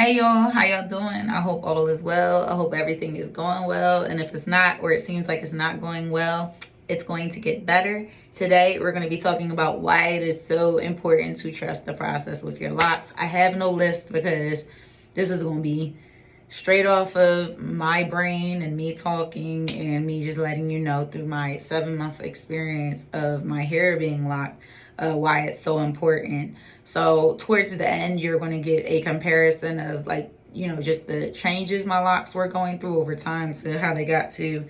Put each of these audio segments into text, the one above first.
Hey y'all, how y'all doing? I hope all is well. I hope everything is going well. And if it's not, or it seems like it's not going well, it's going to get better. Today, we're going to be talking about why it is so important to trust the process with your locks. I have no list because this is going to be straight off of my brain and me talking and me just letting you know through my 7-month experience of my hair being locked, why it's so important. So towards the end, you're going to get a comparison of just the changes my locks were going through over time, so how they got to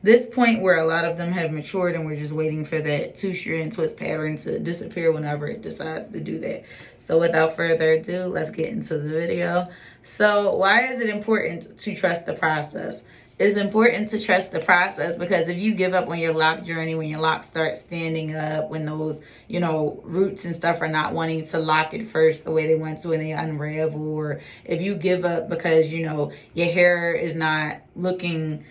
this point where a lot of them have matured and we're just waiting for that two-strand twist pattern to disappear whenever it decides to do that. So without further ado, let's get into the video. So why is it important to trust the process? It's important to trust the process because if you give up on your lock journey, when your locks start standing up, when those, roots and stuff are not wanting to lock it first the way they want to and they unravel, or if you give up because, your hair is not looking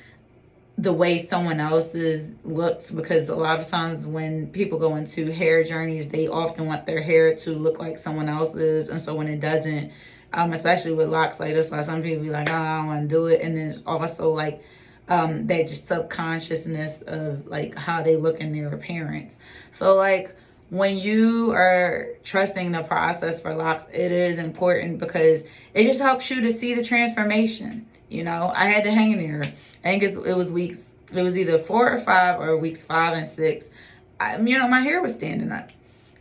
the way someone else's looks, because a lot of times when people go into hair journeys, they often want their hair to look like someone else's. And so when it doesn't, especially with locks like this, why some people be like, oh, I don't want to do it. And then it's also like that just subconsciousness of like how they look in their appearance. So like when you are trusting the process for locks, it is important because it just helps you to see the transformation. I had to hang in there. I think it was weeks, it was either 4 or 5 or weeks 5 and 6. My hair was standing up.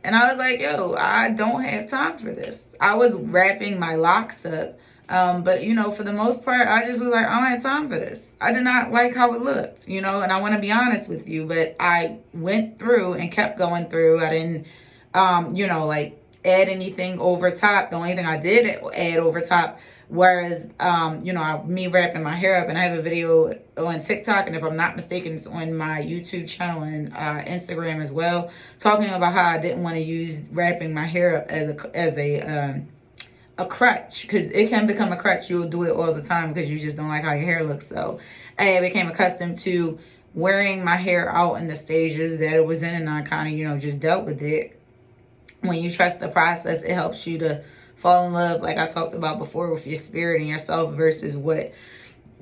And I was like, yo, I don't have time for this. I was wrapping my locks up. But, for the most part, I just was like, I don't have time for this. I did not like how it looked, and I want to be honest with you. But I went through and kept going through. I didn't, add anything over top. The only thing I did add over top whereas me wrapping my hair up, and I have a video on TikTok, and if I'm not mistaken, it's on my YouTube channel and Instagram as well, talking about how I didn't want to use wrapping my hair up as a crutch, because it can become a crutch. You'll do it all the time because you just don't like how your hair looks. So I became accustomed to wearing my hair out in the stages that it was in, and I kind of just dealt with it. When you trust the process, it helps you to fall in love, like I talked about before, with your spirit and yourself versus what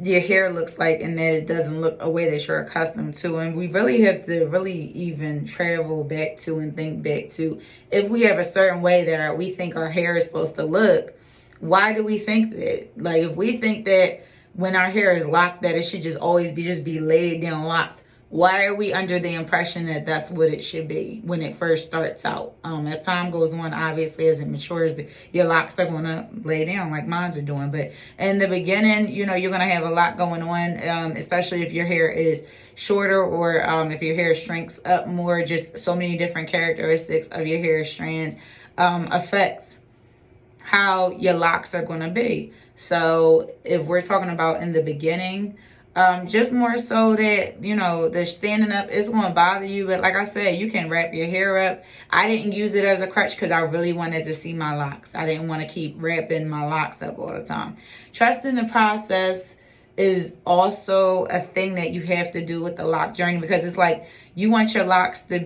your hair looks like, and that it doesn't look a way that you're accustomed to. And we really have to really even travel back to and think back to, if we have a certain way that we think our hair is supposed to look, why do we think that? Like, if we think that when our hair is locked that it should just always be laid down locks, why are we under the impression that that's what it should be when it first starts out? As time goes on, obviously, as it matures, your locks are going to lay down like mine are doing. But in the beginning, you're going to have a lot going on, especially if your hair is shorter, or if your hair shrinks up more. Just so many different characteristics of your hair strands affects how your locks are going to be. So if we're talking about in the beginning, just more so that, the standing up is going to bother you. But like I said, you can wrap your hair up. I didn't use it as a crutch because I really wanted to see my locks. I didn't want to keep wrapping my locks up all the time. Trusting the process is also a thing that you have to do with the lock journey, because it's like you want your locks to,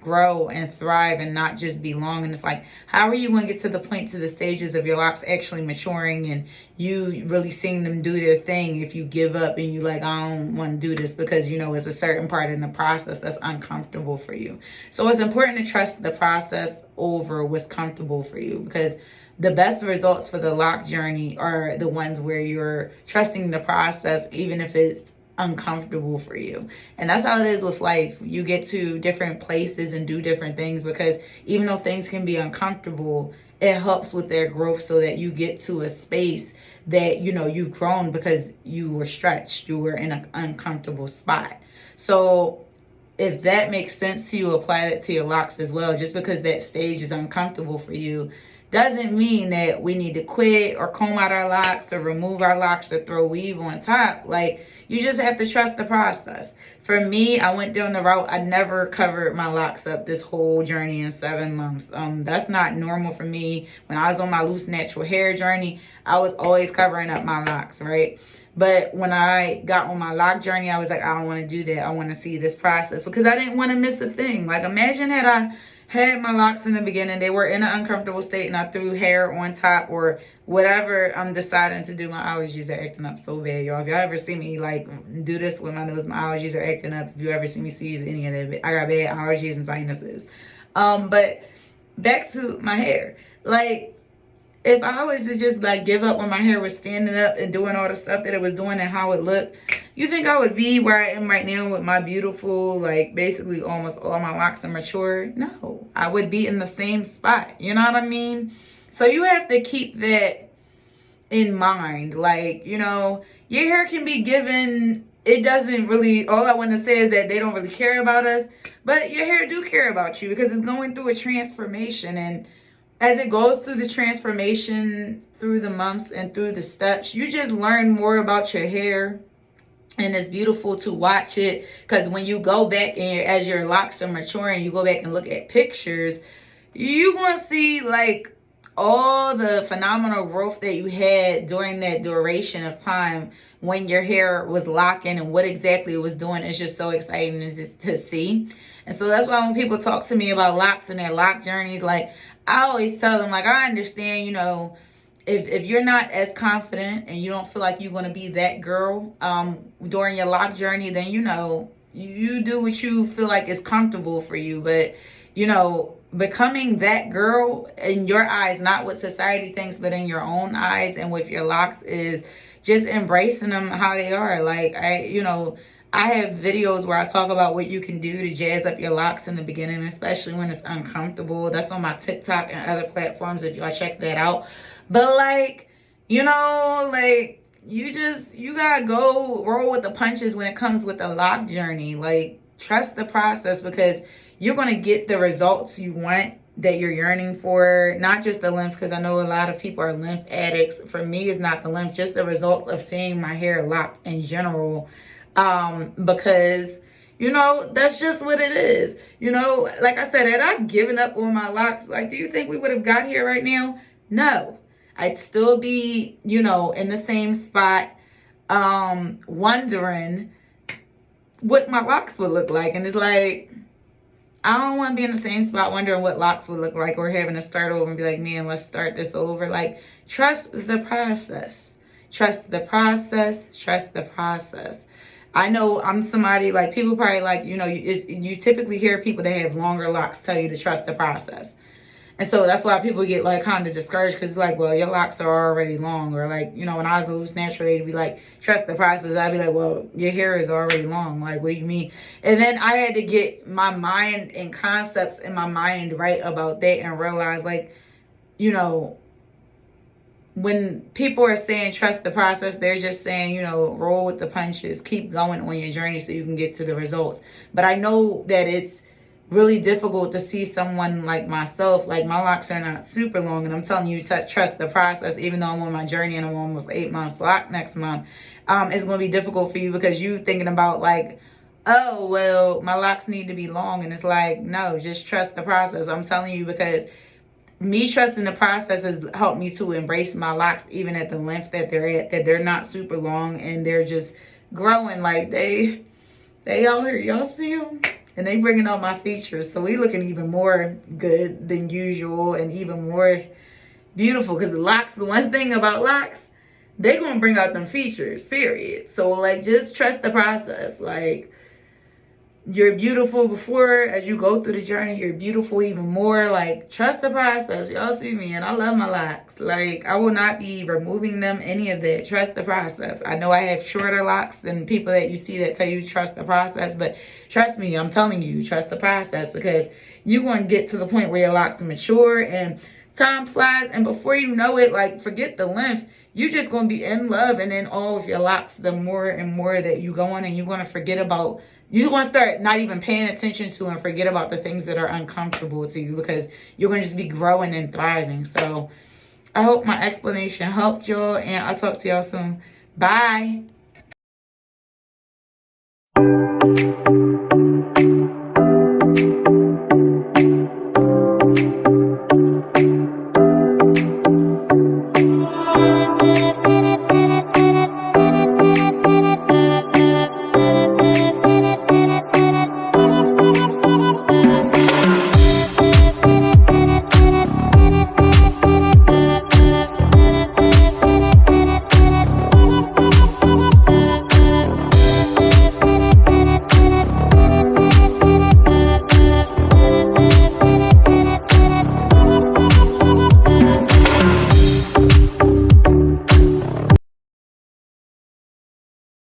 grow and thrive and not just be long. And it's like, how are you going to get to the point, to the stages of your locks actually maturing and you really seeing them do their thing, if you give up and you like, I don't want to do this because, it's a certain part in the process that's uncomfortable for you. So it's important to trust the process over what's comfortable for you, because the best results for the lock journey are the ones where you're trusting the process, even if it's uncomfortable for you. And that's how it is with life. You get to different places and do different things, because even though things can be uncomfortable, it helps with their growth, so that you get to a space that, you've grown because you were stretched. You were in an uncomfortable spot. So if that makes sense to you, apply that to your locks as well. Just because that stage is uncomfortable for you doesn't mean that we need to quit or comb out our locks or remove our locks or throw weave on top. Like, you just have to trust the process. For me, I went down the route. I never covered my locks up this whole journey in 7 months. That's not normal for me. When I was on my loose natural hair journey, I was always covering up my locks, right? But when I got on my lock journey, I was like, I don't want to do that. I want to see this process, because I didn't want to miss a thing. Like, imagine had I had my locks in the beginning, they were in an uncomfortable state and I threw hair on top or whatever I'm deciding to do. My allergies are acting up so bad, y'all. If y'all ever see me like do this with my nose, my allergies are acting up. If you ever see me sneeze any of that, I got bad allergies and sinuses. But back to my hair. Like, if I was to just like give up when my hair was standing up and doing all the stuff that it was doing and how it looked, you think I would be where I am right now with my beautiful, like basically almost all my locks are mature? No, I would be in the same spot. You know what I mean? So you have to keep that in mind. Like, you know, your hair can be given, it doesn't really, all I want to say is that they don't really care about us, but your hair do care about you because it's going through a transformation. And as it goes through the transformation, through the months and through the steps, you just learn more about your hair. And it's beautiful to watch it because when you go back and as your locks are maturing, you go back and look at pictures, you're going to see like all the phenomenal growth that you had during that duration of time when your hair was locking and what exactly it was doing. Is just so exciting to see. And so that's why when people talk to me about locks and their lock journeys, like I always tell them, like, I understand, you know, if you're not as confident and you don't feel like you're going to be that girl during your lock journey, then, you know, you do what you feel like is comfortable for you. But, you know, becoming that girl in your eyes, not what society thinks, but in your own eyes and with your locks, is just embracing them how they are. Like, I have videos where I talk about what you can do to jazz up your locks in the beginning, especially when it's uncomfortable. That's on my TikTok and other platforms if y'all check that out. But like, you know, like you gotta go roll with the punches when it comes with the lock journey. Like, trust the process because you're gonna get the results you want, that you're yearning for. Not just the length, because I know a lot of people are length addicts. For me, it's not the length, just the results of seeing my hair locked in general. Because, you know, that's just what it is. You know, like I said, had I given up on my locks, like, do you think we would have got here right now? No. I'd still be, you know, in the same spot, wondering what my locks would look like. And it's like, I don't want to be in the same spot wondering what locks would look like or having to start over and be like, man, let's start this over. Like, trust the process. Trust the process. Trust the process. I know I'm somebody, like, people probably like, you know, you typically hear people that have longer locks tell you to trust the process. And so that's why people get like kind of discouraged because it's like, well, your locks are already long. Or like, you know, when I was a loose naturally, to be like, trust the process. I'd be like, well, your hair is already long. Like, what do you mean? And then I had to get my mind and concepts in my mind right about that and realize, like, you know, when people are saying trust the process, they're just saying, you know, roll with the punches, keep going on your journey so you can get to the results. But I know that it's really difficult to see someone like myself, like my locks are not super long, and I'm telling you to trust the process, even though I'm on my journey and I'm almost 8 months locked next month. It's going to be difficult for you because you thinking about like, oh, well, my locks need to be long. And it's like, no, just trust the process. I'm telling you, because me trusting the process has helped me to embrace my locks even at the length that they're at, that they're not super long and they're just growing. Like they out here, y'all see them? And they bringing out my features. So we looking even more good than usual and even more beautiful. Because the locks, the one thing about locks, they going to bring out them features, period. So like, just trust the process. Like, you're beautiful before, as you go through the journey, you're beautiful even more. Like, trust the process. Y'all see me, and I love my locks. Like, I will not be removing them, any of that. Trust the process. I know I have shorter locks than people that you see that tell you trust the process, but trust me, I'm telling you, trust the process, because you're going to get to the point where your locks are mature and time flies, and before you know it, like, forget the length, you're just going to be in love and in all of your locks the more and more that you go on, and you're going to forget about, you want to start not even paying attention to and forget about the things that are uncomfortable to you, because you're going to just be growing and thriving. So I hope my explanation helped y'all, and I'll talk to y'all soon. Bye.